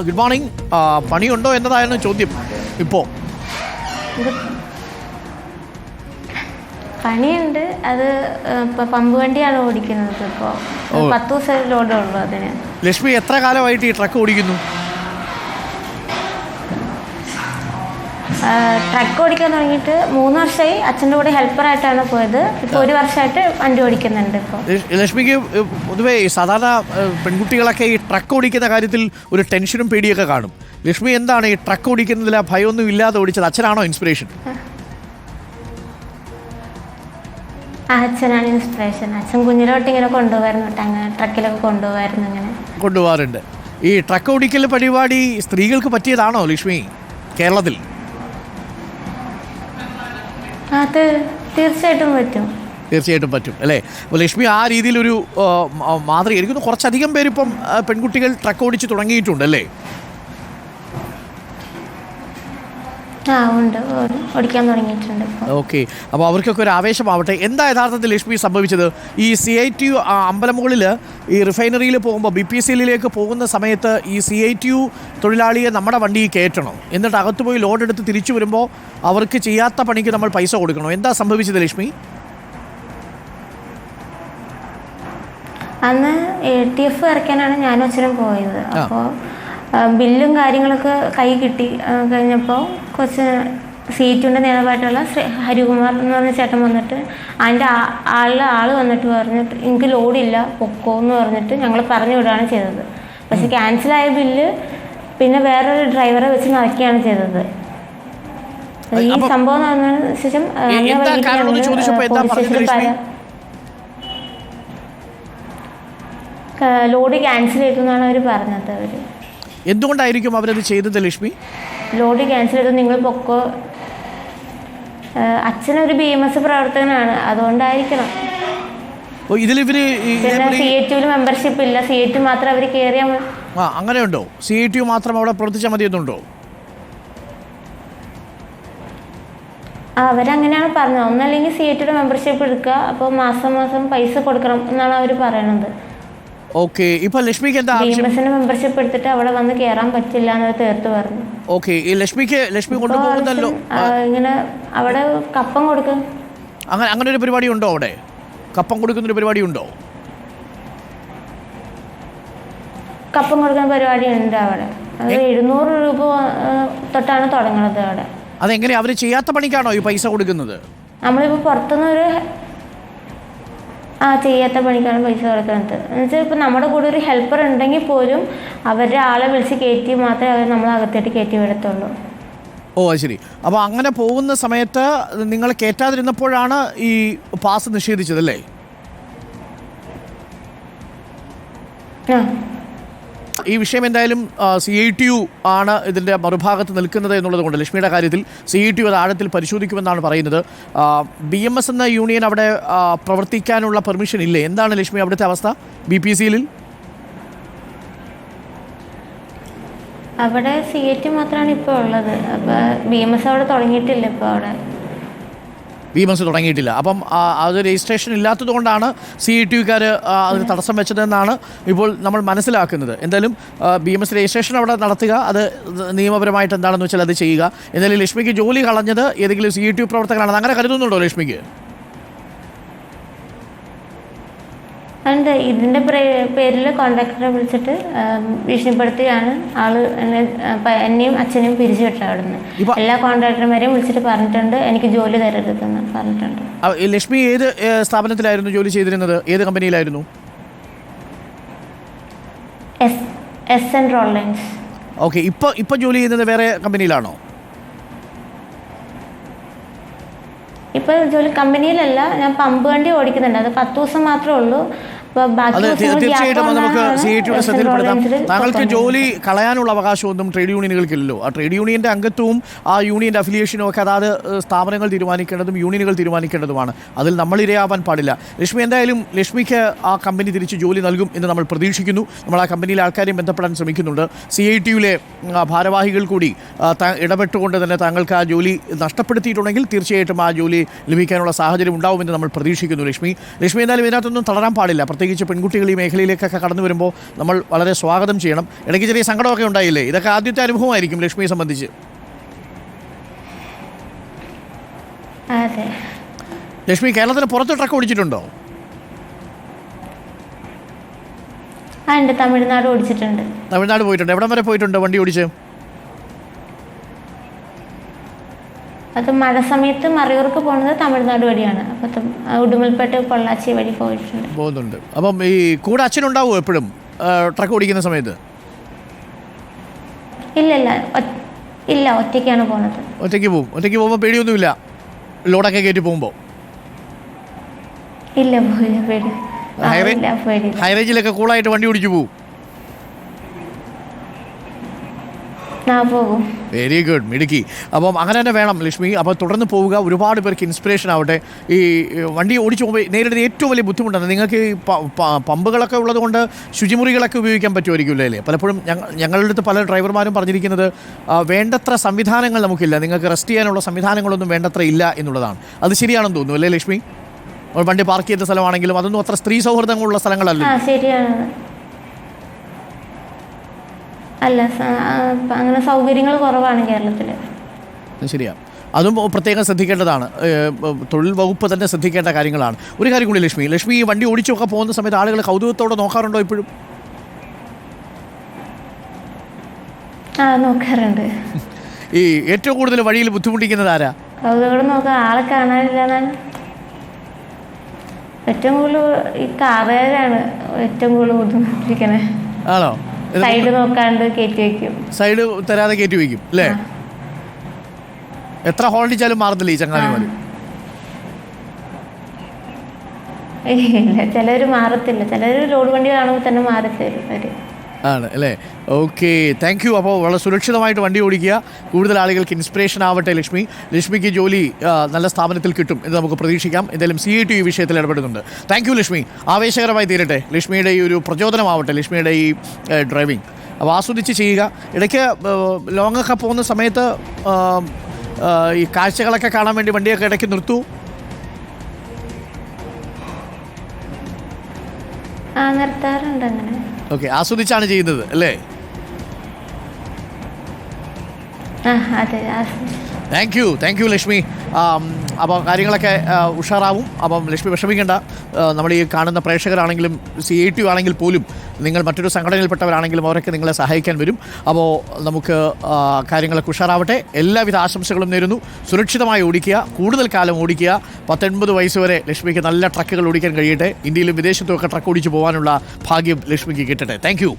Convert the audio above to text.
Good morning. പണിയുണ്ടോ എന്നതായിരുന്നു ചോദ്യം. ഇപ്പോൾ പണിയുണ്ട്. അത് ഇപ്പോൾ പമ്പ് വണ്ടിയാണ് ഓടിക്കുന്നത്. ഇപ്പോൾ 10 ദിവസം ലോഡേ ഉള്ളൂ അതിന്. ലക്ഷ്മി എത്ര കാലമായിട്ട് ഈ ട്രക്ക് ഓടിക്കുന്നു? ട്രക്ക് ഓടിക്കാൻ തുടങ്ങിയിട്ട് 3 വർഷമായി. അച്ഛൻ്റെ കൂടെ ഹെൽപ്പറായിട്ടാണ് പോയത്. ഇപ്പോൾ 1 വർഷമായിട്ട് വണ്ടി ഓടിക്കുന്നുണ്ട്. ഇപ്പോൾ ലക്ഷ്മിക്ക് പൊതുവേ സാധാരണ പെൺകുട്ടികളൊക്കെ ഈ ട്രക്ക് ഓടിക്കുന്ന കാര്യത്തിൽ ഒരു ടെൻഷനും പേടിയൊക്കെ കാണും. ലക്ഷ്മി എന്താണ് ഈ ട്രക്ക് ഓടിക്കുന്നതിൽ ഭയമൊന്നും ഇല്ലാതെ ഓടിച്ചത്? അച്ഛനാണോ ഇൻസ്പിറേഷൻ? അച്ഛനാണ് ഇൻസ്പിറേഷൻ. അച്ഛൻ കുഞ്ഞിലോട്ട് ഇങ്ങനെ കൊണ്ടുപോകായിരുന്നു, അങ്ങനെ ട്രക്കിലൊക്കെ കൊണ്ടുപോകായിരുന്നു. ഇങ്ങനെ കൊണ്ടുപോകാറുണ്ട്. ഈ ട്രക്ക് ഓടിക്കൽ പരിപാടി സ്ത്രീകൾക്ക് പറ്റിയതാണോ ലക്ഷ്മി കേരളത്തിൽ? അത് തീർച്ചയായിട്ടും പറ്റും. തീർച്ചയായിട്ടും പറ്റും അല്ലേ? അപ്പോൾ ലക്ഷ്മി ആ രീതിയിലൊരു മാതൃക. എനിക്കൊന്ന് കുറച്ചധികം പേരിപ്പം പെൺകുട്ടികൾ ട്രക്ക് ഓടിച്ച് തുടങ്ങിയിട്ടുണ്ട് അല്ലേ? ഉണ്ട്, ഓടിക്കാൻ തുടങ്ങിയിട്ടുണ്ട്. ഓക്കെ. അപ്പോൾ അവർക്കൊക്കെ ഒരു ആവേശമാവട്ടെ. എന്താ യഥാർത്ഥത്തിൽ ലക്ഷ്മി സംഭവിച്ചത്? ഈ CITU അമ്പലമുകളിൽ ഈ റിഫൈനറിയിൽ പോകുമ്പോൾ BPCLിലേക്ക് പോകുന്ന സമയത്ത് ഈ CITU തൊഴിലാളിയെ നമ്മുടെ വണ്ടിയിൽ കയറ്റണം, എന്നിട്ട് അകത്ത് പോയി ലോഡ് എടുത്ത് തിരിച്ചു വരുമ്പോൾ അവർക്ക് ചെയ്യാത്ത പണിക്ക് നമ്മൾ പൈസ കൊടുക്കണം. എന്താ സംഭവിച്ചത് ലക്ഷ്മി? അന്ന് ATF ഇറക്കാനാണ് ഞാനും അച്ഛനും പോയത്. അപ്പോൾ ബില്ലും കാര്യങ്ങളൊക്കെ കൈ കിട്ടി കഴിഞ്ഞപ്പോൾ കുറച്ച് സീറ്റിൻ്റെ നേതാവായിട്ടുള്ള ഹരികുമാർ എന്ന് പറഞ്ഞ ചേട്ടൻ വന്നിട്ട് അതിൻ്റെ ആൾ വന്നിട്ട് പറഞ്ഞിട്ട് എനിക്ക് ലോഡില്ല പൊക്കോ എന്ന് പറഞ്ഞിട്ട് ഞങ്ങൾ പറഞ്ഞു വിടുകയാണ് ചെയ്തത്. പക്ഷെ ക്യാൻസലായ ബില്ല് പിന്നെ വേറൊരു ഡ്രൈവറെ വെച്ച് നിറയ്ക്കുകയാണ് ചെയ്തത്. ഈ സംഭവം നടന്നതിന് ശേഷം ലോഡ് ക്യാൻസൽ ചെയ്തു എന്നാണ് അവർ പറഞ്ഞത്. അവർ എന്തുകൊണ്ടായിരിക്കും അവരത് ചെയ്തത് ലക്ഷ്മി? ലോഡ് ക്യാൻസൽ ചെയ്തു, നിങ്ങൾ പൊക്കോ. അച്ഛനൊരു BMS പ്രവർത്തകനാണ്, അതുകൊണ്ടായിരിക്കണം. പിന്നെ CITU മെമ്പർഷിപ്പ് ഇല്ല, CITU മാത്രം അവർ കയറിയാൽ മതി. അങ്ങനെയുണ്ടോ? CITU മാത്രം അവിടെ പ്രവർത്തിച്ചാൽ മതിയെന്നുണ്ടോ? അവരങ്ങനെയാണ് പറഞ്ഞത്. ഒന്നല്ലെങ്കിൽ CITUയുടെ മെമ്പർഷിപ്പ് എടുക്കുക, അപ്പോൾ മാസം മാസം പൈസ കൊടുക്കണം എന്നാണ് അവർ പറയണത്. ഓക്കെ. ഇപ്പൊ ലക്ഷ്മിക്ക് എന്താ മെമ്പർഷിപ്പ് എടുത്തിട്ട് അവിടെ വന്ന് കയറാൻ പറ്റില്ല എന്ന് തീർത്ത് പറഞ്ഞു. ഓക്കെ. ഈ ലക്ഷ്മി കൊണ്ടുപോകുന്നല്ലോ ഇങ്ങനെ അവിടെ കപ്പം കൊടുക്കും. അങ്ങനെ ഒരു പരിപാടി ഉണ്ടോ അവിടെ? കപ്പം കൊടുക്കുന്നൊരു പരിപാടി ഉണ്ടോ? കപ്പം കൊടുക്കുന്ന പരിപാടി ഉണ്ട് അവിടെ. അത് 700 രൂപ തൊട്ടാണ് തുടങ്ങുന്നത് അവിടെ. അതെങ്ങനെയാ? അവർ ചെയ്യാത്ത പണിക്കാണോ ഈ പൈസ കൊടുക്കുന്നത്? നമ്മളിപ്പോൾ പുറത്തുനിന്നൊരു ചെയ്യാത്ത പണിക്കാണ് പൈസ കൊടുക്കുന്നത്. എന്നുവെച്ചാൽ ഇപ്പോൾ നമ്മുടെ കൂടെ ഒരു ഹെൽപ്പർ ഉണ്ടെങ്കിൽ പോലും അവരുടെ ആളെ വിളിച്ച് കയറ്റി മാത്രമേ അവർ നമ്മളെ അകത്തേട്ട് കയറ്റി വിടത്തുള്ളൂ. ശരി. അപ്പോൾ അങ്ങനെ പോകുന്ന സമയത്ത് നിങ്ങൾ കയറ്റാതിരുന്നപ്പോഴാണ് ഈ പാസ് നിഷേധിച്ചതല്ലേ? ഈ വിഷയം എന്തായാലും CITU ആണ് ഇതിൻ്റെ മറുഭാഗത്ത് നിൽക്കുന്നത് എന്നുള്ളത് കൊണ്ട് ലക്ഷ്മിയുടെ കാര്യത്തിൽ CITU അത് ആഴത്തിൽ പരിശോധിക്കുമെന്നാണ് പറയുന്നത്. BMS എന്ന യൂണിയൻ അവിടെ പ്രവർത്തിക്കാനുള്ള പെർമിഷൻ ഇല്ലേ? എന്താണ് ലക്ഷ്മി അവിടുത്തെ അവസ്ഥ BPCL? അവിടെ CITU മാത്രമാണ് ഇപ്പോൾ ഉള്ളത്. അപ്പോൾ BMS അവിടെ തുടങ്ങിയിട്ടില്ല. ഇപ്പോൾ അവിടെ BMS തുടങ്ങിയിട്ടില്ല. അപ്പം അത് രജിസ്ട്രേഷൻ ഇല്ലാത്തത് കൊണ്ടാണ് CITUക്കാർ അതിന് തടസ്സം വെച്ചതെന്നാണ് ഇപ്പോൾ നമ്മൾ മനസ്സിലാക്കുന്നത്. എന്തായാലും BMS രജിസ്ട്രേഷൻ അവിടെ നടത്തുക, അത് നിയമപരമായിട്ട് എന്താണെന്ന് വെച്ചാൽ അത് ചെയ്യുക. എന്തായാലും ലക്ഷ്മിക്ക് ജോലി കളഞ്ഞത് ഏതെങ്കിലും CITU പ്രവർത്തകരാണ്, അങ്ങനെ കരുതുന്നുണ്ടോ ലക്ഷ്മിക്ക്? ഉണ്ട്. ഇതിൻ്റെ പേരിൽ കോൺട്രാക്ടറെ വിളിച്ചിട്ട് ഭീഷണിപ്പെടുത്തിയാണ് ആള് എന്നെയും അച്ഛനെയും പിരിച്ചുവിട്ടത് അവിടുന്ന്. എല്ലാ കോൺട്രാക്ടർമാരെയും വിളിച്ചിട്ട് പറഞ്ഞിട്ടുണ്ട് എനിക്ക് ജോലി തരരുതെന്ന് പറഞ്ഞിട്ടുണ്ട്. ലക്ഷ്മി ഏത് സ്ഥാപനത്തിലായിരുന്നു ജോലി ചെയ്തിരുന്നത്? ഏത് കമ്പനിയിലായിരുന്നു? SN Roll Lines. ഓക്കെ. ഇപ്പൊ ജോലി ചെയ്യുന്നത് വേറെ കമ്പനിയിലാണോ? ഇപ്പോൾ ജോലി കമ്പനിയിലല്ല, ഞാൻ പമ്പ് വണ്ടി ഓടിക്കുന്നുണ്ട്. അത് 10 ദിവസം മാത്രമേ ഉള്ളൂ. തീർച്ചയായിട്ടും നമുക്ക് CITUയുടെ ശ്രദ്ധയിൽപ്പെടുത്താം. താങ്കൾക്ക് ജോലി കളയാനുള്ള അവകാശമൊന്നും ട്രേഡ് യൂണിയനുകൾക്കില്ലല്ലോ. ആ ട്രേഡ് യൂണിയൻ്റെ അംഗത്വവും ആ യൂണിയൻ്റെ അഫിലിയേഷനും ഒക്കെ അതാത് സ്ഥാപനങ്ങൾ തീരുമാനിക്കേണ്ടതും യൂണിയനുകൾ തീരുമാനിക്കേണ്ടതുമാണ്. അതിൽ നമ്മൾ ഇരയാവാൻ പാടില്ല. ലക്ഷ്മി, എന്തായാലും ലക്ഷ്മിക്ക് ആ കമ്പനി തിരിച്ച് ജോലി നൽകും എന്ന് നമ്മൾ പ്രതീക്ഷിക്കുന്നു. നമ്മൾ ആ കമ്പനിയിലെ ആൾക്കാരെയും ബന്ധപ്പെടാൻ ശ്രമിക്കുന്നുണ്ട്. CITUവിലെ ഭാരവാഹികൾ കൂടി ഇടപെട്ടുകൊണ്ട് തന്നെ താങ്കൾക്ക് ആ ജോലി നഷ്ടപ്പെടുത്തിയിട്ടുണ്ടെങ്കിൽ തീർച്ചയായിട്ടും ആ ജോലി ലഭിക്കാനുള്ള സാഹചര്യം ഉണ്ടാവുമെന്ന് നമ്മൾ പ്രതീക്ഷിക്കുന്നു. ലക്ഷ്മി എന്തായാലും ഇതിനകത്തൊന്നും തളരാൻ പാടില്ല. പ്രത്യേകിച്ച് പെൺകുട്ടികൾ ഈ മേഖലയിലേക്കൊക്കെ കടന്നു വരുമ്പോൾ നമ്മൾ വളരെ സ്വാഗതം ചെയ്യണം. ഇടയ്ക്ക് ചെറിയ സങ്കടമൊക്കെ ഉണ്ടായില്ലേ? ഇതൊക്കെ ആദ്യത്തെ അനുഭവമായിരിക്കും ലക്ഷ്മിയെ സംബന്ധിച്ച്. അതെ. ലക്ഷ്മി കേരളത്തിന് പുറത്ത് ട്രക്ക് ഓടിച്ചിട്ടുണ്ടോ? ഉണ്ട്, തമിഴ്നാട് ഓടിച്ചിട്ടുണ്ട്. തമിഴ്നാട് പോയിട്ടുണ്ട്. എവിടം വരെ പോയിട്ടുണ്ട് വണ്ടി ഓടിച്ച്? അത് മഴ സമയത്ത് മറയൂർക്ക് പോകുന്നത് തമിഴ്നാട് വഴിയാണ്. അപ്പം ഉടുമൽപേട്ട് പൊള്ളാച്ചി വഴി പോകുന്നുണ്ട്. അപ്പം ഈ കൂടെ അച്ഛനുണ്ടാവുമോ എപ്പോഴും ട്രക്ക് ഓടിക്കുന്ന സമയത്ത്? ഇല്ല, ഒറ്റയ്ക്കാണ് പോകുന്നത്. ഒറ്റയ്ക്ക് പോകുമ്പോൾ പേടിയൊന്നുമില്ല ലോഡൊക്കെ കയറ്റി പോകുമ്പോൾ? ഇല്ല, പോയില്ല, പേടി. ഹൈറേഞ്ചിലൊക്കെ കൂളായിട്ട് വണ്ടി ഓടിച്ചു പോകും? പോകും. വെരി ഗുഡ്, മിടുക്കി. അപ്പം അങ്ങനെ തന്നെ വേണം ലക്ഷ്മി. അപ്പോൾ തുടർന്ന് പോവുക. ഒരുപാട് പേർക്ക് ഇൻസ്പിറേഷൻ ആവട്ടെ. ഈ വണ്ടി ഓടിച്ചു പോകുമ്പോൾ നേരിടുന്ന ഏറ്റവും വലിയ ബുദ്ധിമുട്ടാണ് നിങ്ങൾക്ക് ഈ പമ്പുകളൊക്കെ ഉള്ളതുകൊണ്ട് ശുചിമുറികളൊക്കെ ഉപയോഗിക്കാൻ പറ്റുമായിരിക്കുമല്ലോ അല്ലേ? പലപ്പോഴും ഞങ്ങളുടെ അടുത്ത് പല ഡ്രൈവർമാരും പറഞ്ഞിരിക്കുന്നത് വേണ്ടത്ര സംവിധാനങ്ങൾ നമുക്കില്ല, നിങ്ങൾക്ക് റെസ്റ്റ് ചെയ്യാനുള്ള സംവിധാനങ്ങളൊന്നും വേണ്ടത്ര ഇല്ല എന്നുള്ളതാണ്. അത് ശരിയാണെന്ന് തോന്നുന്നു അല്ലേ ലക്ഷ്മി? വണ്ടി പാർക്ക് ചെയ്ത സ്ഥലമാണെങ്കിലും അതൊന്നും അത്ര സ്ത്രീ സൗഹൃദങ്ങളുള്ള സ്ഥലങ്ങളല്ല. ശരിയാണ്. അല്ല, അങ്ങനെ സൗകര്യങ്ങൾ കുറവാണ് കേരളത്തിൽ. ശരിയാ, അതും പ്രത്യേകം ശ്രദ്ധിക്കേണ്ടതാണ്. തൊഴിൽ വകുപ്പ് തന്നെ ശ്രദ്ധിക്കേണ്ട കാര്യങ്ങളാണ്. ഒരു കാര്യം കൂടി ലക്ഷ്മി ഈ വണ്ടി ഓടിച്ചൊക്കെ പോകുന്ന സമയത്ത് ആളുകൾ കൗതുകത്തോടെ നോക്കാറുണ്ടോ ഇപ്പോഴും? നോക്കാറുണ്ട്. ഈ ഏറ്റവും കൂടുതൽ വഴിയിൽ ബുദ്ധിമുട്ടിക്കുന്നത് ആരാ? കൗതുകം നോക്കാൻ ആളെ കാണാനില്ല. ഏറ്റവും കൂടുതൽ ഈ കാറുകാരാണ് ഏറ്റവും കൂടുതൽ ബുദ്ധിമുട്ടിരിക്കണേ. ആണോ? സൈഡ് നോക്കാണ്ട് കയറ്റി വെക്കും. സൈഡ് തരാതെ കയറ്റി വെക്കും അല്ലേ? എത്ര ഹോൾഡിച്ചാലും മാറത്തില്ല ഈ ചങ്ങാതിമാര്. ഇല്ല, ചിലർ മാറത്തില്ല. ചിലർ റോഡ് വണ്ടി കാണുമ്പോൾ തന്നെ മാറി തരും. ആണ് അല്ലേ? Okay, thank you. അപ്പോൾ വളരെ സുരക്ഷിതമായിട്ട് വണ്ടി ഓടിക്കുക. കൂടുതൽ ആളുകൾക്ക് ഇൻസ്പിറേഷൻ ആവട്ടെ ലക്ഷ്മിക്ക് ജോലി നല്ല സ്ഥാപനത്തിൽ കിട്ടും എന്ന് നമുക്ക് പ്രതീക്ഷിക്കാം. എന്തായാലും CITU ഈ വിഷയത്തിൽ ഇടപെടുന്നുണ്ട്. Thank you Lakshmi. ആവേശകരമായി തീരട്ടെ ലക്ഷ്മിയുടെ ഈ ഒരു പ്രചോദനമാവട്ടെ ലക്ഷ്മിയുടെ ഈ ഡ്രൈവിംഗ്. അപ്പോൾ ആസ്വദിച്ച് ചെയ്യുക. ഇടയ്ക്ക് ലോങ്ങൊക്കെ പോകുന്ന സമയത്ത് ഈ കാഴ്ചകളൊക്കെ കാണാൻ വേണ്ടി വണ്ടിയൊക്കെ ഇടയ്ക്ക് നിർത്തൂ. നിർത്താറുണ്ട് അങ്ങനെ. ഓക്കെ, ആസ്വദിച്ചാണ് ചെയ്യുന്നത് അല്ലേ? Thank you Lakshmi. അപ്പോൾ കാര്യങ്ങളൊക്കെ ഉഷാറാവും. അപ്പം ലക്ഷ്മി വിഷമിക്കേണ്ട. നമ്മൾ ഈ കാണുന്ന പ്രേക്ഷകരാണെങ്കിലും CITU ആണെങ്കിൽ പോലും നിങ്ങൾ മറ്റൊരു സംഘടനയിൽപ്പെട്ടവരാണെങ്കിലും അവരൊക്കെ നിങ്ങളെ സഹായിക്കാൻ വരും. അപ്പോൾ നമുക്ക് കാര്യങ്ങളൊക്കെ ഉഷാറാവട്ടെ. എല്ലാവിധ ആശംസകളും നേരുന്നു. സുരക്ഷിതമായി ഓടിക്കുക, കൂടുതൽ കാലം ഓടിക്കുക. 19 വയസ്സ് വരെ ലക്ഷ്മിക്ക് നല്ല ട്രക്കുകൾ ഓടിക്കാൻ കഴിയട്ടെ. ഇന്ത്യയിലും വിദേശത്തും ഒക്കെ ട്രക്ക് ഓടിച്ച് പോകാനുള്ള ഭാഗ്യം ലക്ഷ്മിക്ക് കിട്ടട്ടെ. Thank you.